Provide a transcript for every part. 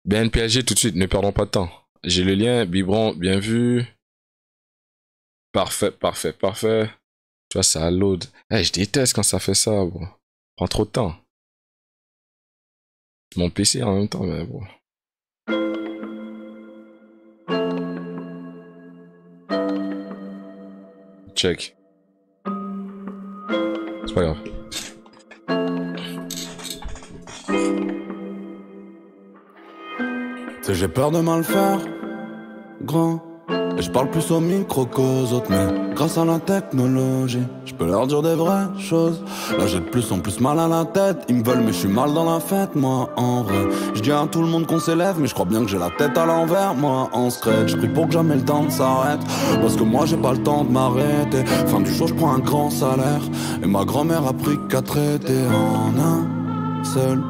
BNPLG tout de suite, ne perdons pas de temps. J'ai le lien, Bibron, bien vu. Parfait, parfait, parfait. Tu vois, ça load. Hey, je déteste quand ça fait ça, bro. Prend trop de temps. Mon PC en même temps, mais bon. Check. C'est pas grave. C'est j'ai peur de mal faire, grand. Et je parle plus au micro qu'aux autres, mais grâce à la technologie, je peux leur dire des vraies choses. Là j'ai de plus en plus mal à la tête. Ils me veulent mais je suis mal dans la fête, moi en vrai. Je dis à tout le monde qu'on s'élève, mais je crois bien que j'ai la tête à l'envers, moi en secret. Je prie pour que jamais le temps ne s'arrête, parce que moi j'ai pas le temps de m'arrêter. Fin du jour je prends un grand salaire, et ma grand-mère a pris qu'à traiter en un seul.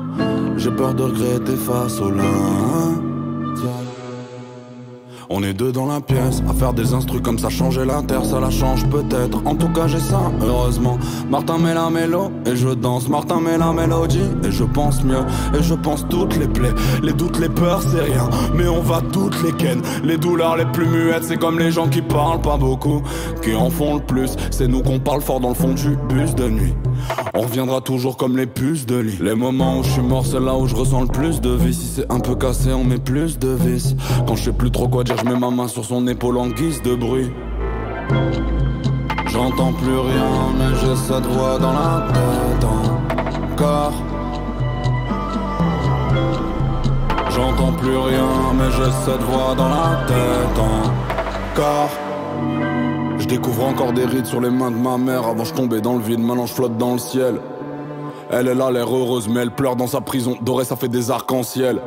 J'ai peur de regretter face au lundi. On est deux dans la pièce, à faire des instrus comme ça, changer la terre, ça la change peut-être. En tout cas j'ai ça, heureusement. Martin met la mélo et je danse, Martin met la mélodie et je pense mieux. Et je pense toutes les plaies, les doutes, les peurs c'est rien, mais on va toutes les ken. Les douleurs les plus muettes, c'est comme les gens qui parlent pas beaucoup, qui en font le plus. C'est nous qu'on parle fort dans le fond du bus de nuit. On reviendra toujours comme les puces de lit. Les moments où je suis mort, c'est là où je ressens le plus de vie. Si c'est un peu cassé, on met plus de vis. Quand je sais plus trop quoi dire, je mets ma main sur son épaule en guise de bruit. J'entends plus rien, mais j'ai cette voix dans la tête encore. J'entends plus rien, mais j'ai cette voix dans la tête encore. Je découvre encore des rides sur les mains de ma mère. Avant je tombais dans le vide, maintenant je flotte dans le ciel. Elle a l'air heureuse mais elle pleure dans sa prison dorée, ça fait des arcs-en-ciel.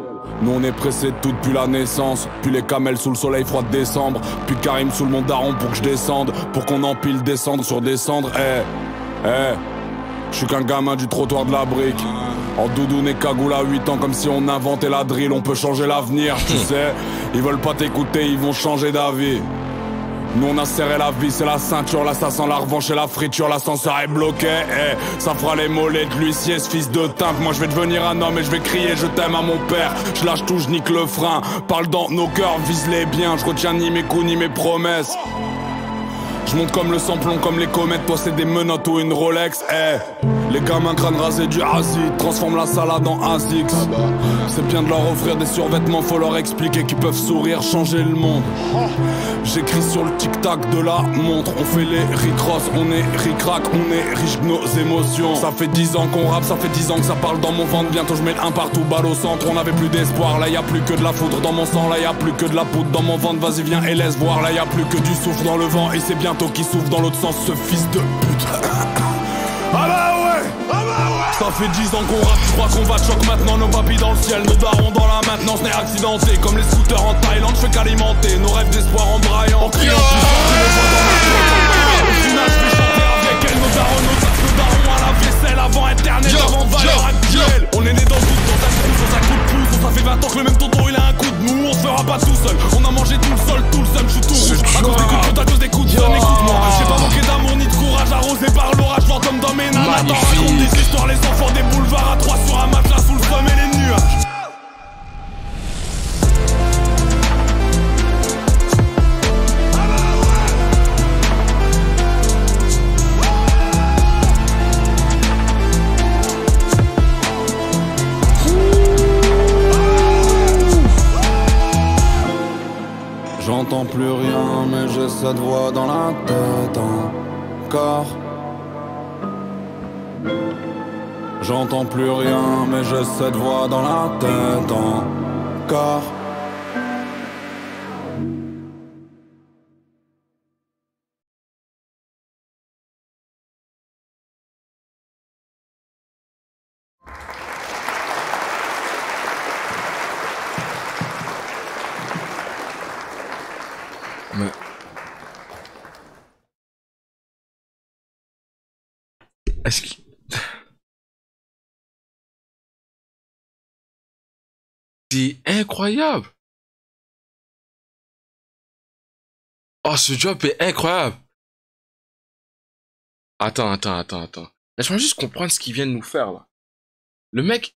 Nous on est pressés de tout depuis la naissance. Puis les camels sous le soleil froid de décembre. Puis Karim sous le mont daron pour que je descende. Pour qu'on empile descendre sur descendre. Je suis qu'un gamin du trottoir de la brique. En doudoune et cagoule à 8 ans, comme si on inventait la drill. On peut changer l'avenir, tu sais. Ils veulent pas t'écouter, ils vont changer d'avis. Nous on a serré la vis et la ceinture, là ça sent la revanche et la friture, l'ascenseur est bloqué, ça fera les mollets de l'huissier, ce fils de timbre. Moi je vais devenir un homme et je vais crier je t'aime à mon père. Je lâche tout, je nique le frein, parle dans nos cœurs, vise-les bien. Je retiens ni mes coups ni mes promesses. Je monte comme le samplon, comme les comètes. Toi c'est des menottes ou une Rolex. Les gamins crâne rasé du acide transforme la salade en ASICS. C'est bien de leur offrir des survêtements, faut leur expliquer qu'ils peuvent sourire, changer le monde. J'écris sur le tic-tac de la montre. On fait les ric-ross, on est ric-rac, on est riche de nos émotions. Ça fait 10 ans qu'on rappe, ça fait 10 ans que ça parle dans mon ventre. Bientôt je mets un partout, balle au centre. On n'avait plus d'espoir, là y a plus que de la foudre dans mon sang. Là y a plus que de la poudre dans mon ventre. Vas-y viens et laisse voir, là y a plus que du souffle dans le vent. Et c'est bientôt qui souffle dans l'autre sens, ce fils de pute. Ah bah ouais, ça fait 10 ans qu'on rappe, tu crois qu'on va choc maintenant. Nos papis dans le ciel, nos darons dans la maintenance. N'est accidenté comme les scooters en Thaïlande. Je fais qu'alimenter nos rêves d'espoir en braillant. En criant plus fort que les voix dans ma tête. Au final je vais chanter avec elle. Nos darons, nos tasses, nos darons à la vaisselle. Avant internet, avant valeur actuelle. On est né dans le doute, dans ta trousse, dans un coup de pouce. Ça fait 20 ans que le même tonton il a un coup de mou. On se fera pas tout seul, on a mangé tout le sol, tout le seum. Je suis tout rouge, à cause des coups de pute, à cause des coups de seum. Écoute-moi, j'ai pas manqué d'amour ni de courage. Arrosé par l'orage, fantôme dans mes nanas. Attends, raconte des histoires, les enfants des boulevards. À 3 sur un matelas sous le somme et les nuages. J'entends plus rien, mais j'ai cette voix dans la tête encore. J'entends plus rien, mais j'ai cette voix dans la tête encore. Mais... Est-ce que... C'est incroyable. Oh, ce job est incroyable. Attends. Laisse-moi juste comprendre ce qu'il vient de nous faire, là. Le mec...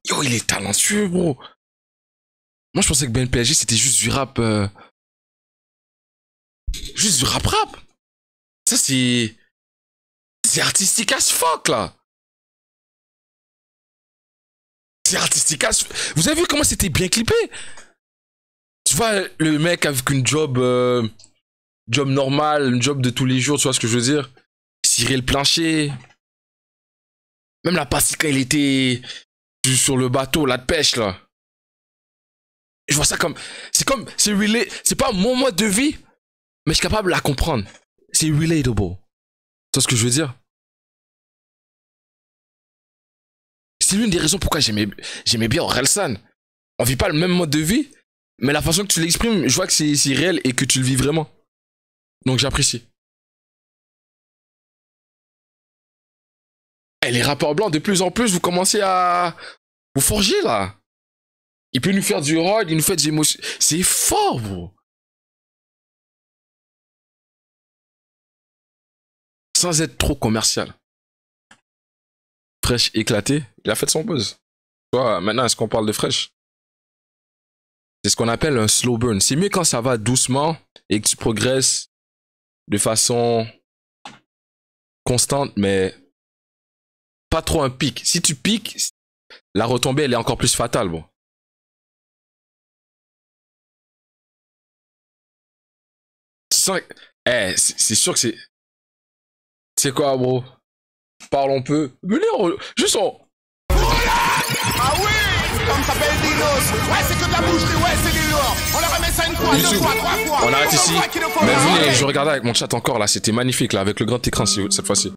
Yo, il est talentueux, bro. Moi, je pensais que BNPLG, c'était juste du rap. Juste du rap. Ça, c'est. C'est artistique as fuck, là. C'est artistique as. Vous avez vu comment c'était bien clippé? Tu vois, le mec avec une job. Job normal, une job de tous les jours, tu vois ce que je veux dire? Cirer le plancher. Même la partie quand il était sur le bateau, là, de pêche, là. Je vois ça comme... C'est relay... C'est pas mon mode de vie, mais je suis capable de la comprendre. C'est relatable. Tu vois ce que je veux dire? C'est l'une des raisons pourquoi j'aimais bien Orelsan. On vit pas le même mode de vie, mais la façon que tu l'exprimes, je vois que c'est réel et que tu le vis vraiment. Donc j'apprécie. Et les rappeurs blancs, de plus en plus, vous commencez à vous forger, là. Il peut nous faire du rock, il nous fait des émotions. C'est fort, bro. Sans être trop commercial. Fresh éclaté, il a fait son buzz. Tu vois, maintenant, est-ce qu'on parle de Fresh? C'est ce qu'on appelle un slow burn. C'est mieux quand ça va doucement et que tu progresses de façon constante, mais pas trop un pic. Si tu piques, la retombée, elle est encore plus fatale, bon. Tu sens... c'est sûr que c'est... C'est quoi, bro? Parlons peu. Venez, juste on... Ah oui! Comme ça s'appelle Dinos. Ouais, c'est que de la boucherie, ouais, c'est du lourd. On leur remet ça une fois, deux fois, trois fois. On arrête ici. Mais venez, je regardais avec mon chat encore, là. C'était magnifique, là, avec le grand écran cette fois-ci.